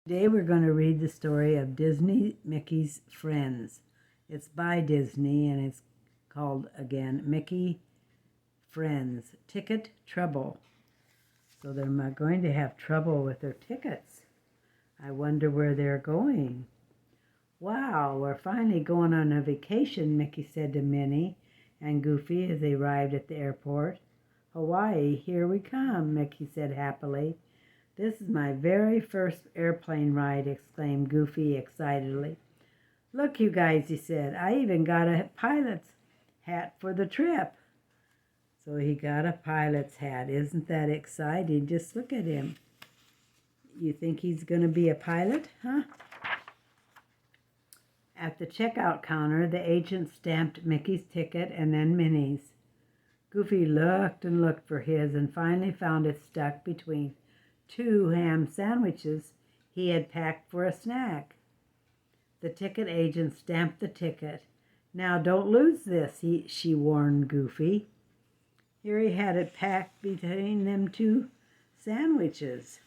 Today we're going to read the story of Disney Mickey's Friends. It's by Disney and it's called, again, Mickey Friends. Ticket Trouble. So they're going to have trouble with their tickets. I wonder where they're going. Wow, we're finally going on a vacation, Mickey said to Minnie and Goofy as they arrived at the airport. Hawaii, here we come, Mickey said happily. This is my very first airplane ride, exclaimed Goofy excitedly. Look, you guys, he said, I even got a pilot's hat for the trip. So he got a pilot's hat. Isn't that exciting? Just look at him. You think he's going to be a pilot, huh? At the checkout counter, the agent stamped Mickey's ticket and then Minnie's. Goofy looked and looked for his and finally found it stuck between 2 ham sandwiches he had packed for a snack. The ticket agent stamped the ticket. Now don't lose this, she warned Goofy. Here he had it packed between them 2 sandwiches.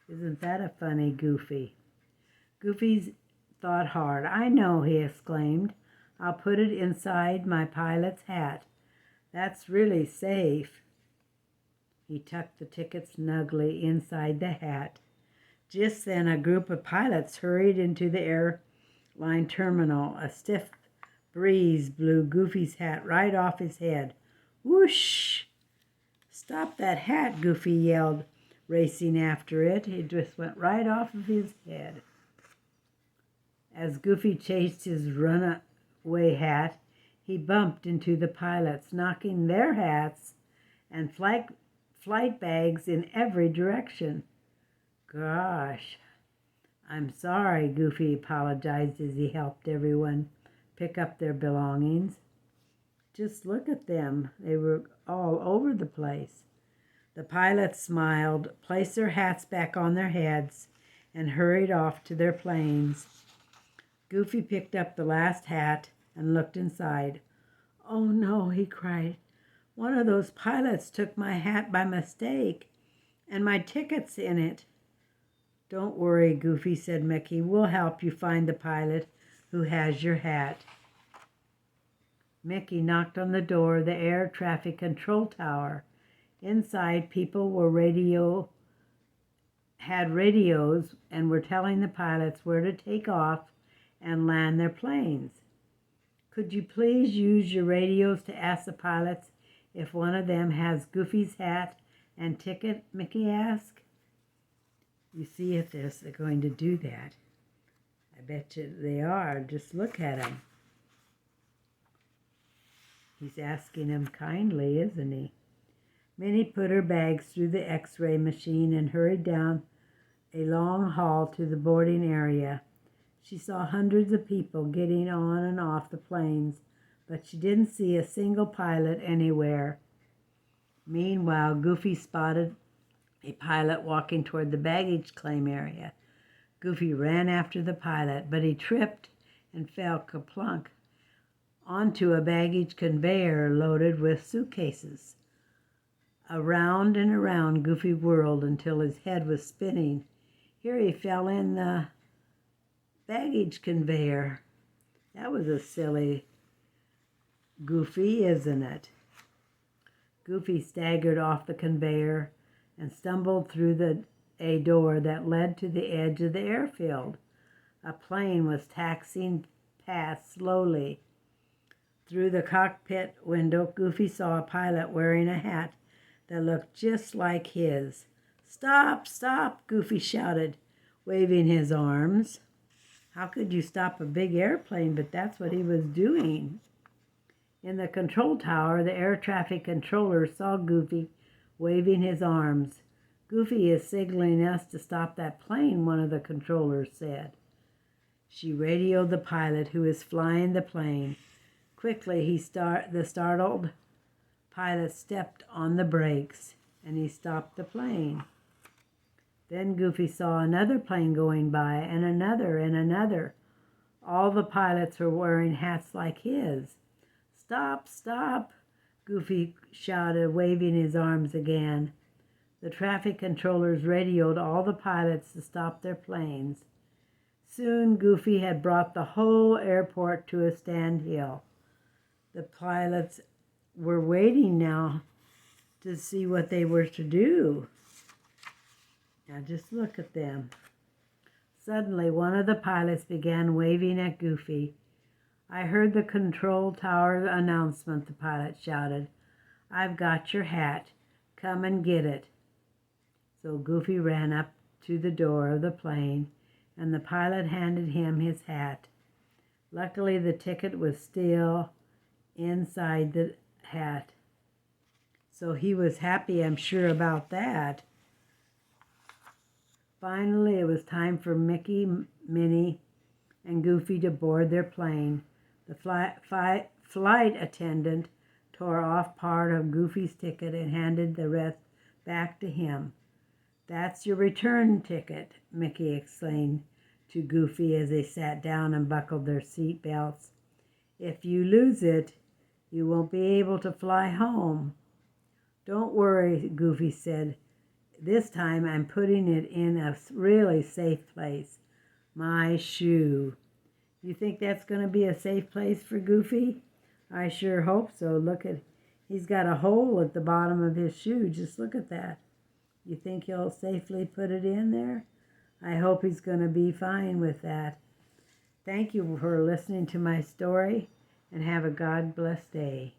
Isn't that a funny Goofy? Goofy thought hard. I know, he exclaimed. I'll put it inside my pilot's hat. That's really safe. He tucked the ticket snugly inside the hat. Just then a group of pilots hurried into the airline terminal. A stiff breeze blew Goofy's hat right off his head. Whoosh! Stop that hat, Goofy yelled, racing after it. It just went right off of his head. As Goofy chased his runaway hat, he bumped into the pilots, knocking their hats and flight bags in every direction. Gosh, I'm sorry, Goofy apologized as he helped everyone pick up their belongings. Just look at them. They were all over the place. The pilots smiled, placed their hats back on their heads, and hurried off to their planes. Goofy picked up the last hat and looked inside. Oh no, he cried. One of those pilots took my hat by mistake, and my ticket's in it. Don't worry, Goofy, said Mickey. We'll help you find the pilot who has your hat. Mickey knocked on the door of the air traffic control tower. Inside, people had radios and were telling the pilots where to take off and land their planes. Could you please use your radios to ask the pilots if one of them has Goofy's hat and ticket? Mickey asked. You see if they're going to do that. I bet you they are. Just look at him. He's asking them kindly, isn't he? Minnie put her bags through the X-ray machine and hurried down a long hall to the boarding area. She saw hundreds of people getting on and off the planes, but she didn't see a single pilot anywhere. Meanwhile, Goofy spotted a pilot walking toward the baggage claim area. Goofy ran after the pilot, but he tripped and fell kerplunk onto a baggage conveyor loaded with suitcases. Around and around Goofy whirled until his head was spinning. Here he fell in the baggage conveyor. That was a silly Goofy, isn't it? Goofy staggered off the conveyor and stumbled through a door that led to the edge of the airfield. A plane was taxiing past slowly. Through the cockpit window, Goofy saw a pilot wearing a hat that looked just like his. Stop, stop, Goofy shouted, waving his arms. How could you stop a big airplane? But that's what he was doing. In the control tower, the air traffic controller saw Goofy waving his arms. Goofy is signaling us to stop that plane, one of the controllers said. She radioed the pilot who is flying the plane. Quickly, the startled pilot stepped on the brakes, and he stopped the plane. Then Goofy saw another plane going by, and another, and another. All the pilots were wearing hats like his. Stop, stop, Goofy shouted, waving his arms again. The traffic controllers radioed all the pilots to stop their planes. Soon Goofy had brought the whole airport to a standstill. The pilots were waiting now to see what they were to do. Now just look at them. Suddenly, one of the pilots began waving at Goofy. "I heard the control tower announcement," the pilot shouted. "I've got your hat. Come and get it." So Goofy ran up to the door of the plane, and the pilot handed him his hat. Luckily, the ticket was still inside the hat. So he was happy, I'm sure, about that. Finally, it was time for Mickey, Minnie, and Goofy to board their plane. The flight attendant tore off part of Goofy's ticket and handed the rest back to him. "That's your return ticket," Mickey explained to Goofy as they sat down and buckled their seat belts. "If you lose it, you won't be able to fly home." "Don't worry," Goofy said. "This time I'm putting it in a really safe place. My shoe." You think that's going to be a safe place for Goofy? I sure hope so. Look at, he's got a hole at the bottom of his shoe. Just look at that. You think he'll safely put it in there? I hope he's going to be fine with that. Thank you for listening to my story, and have a God bless day.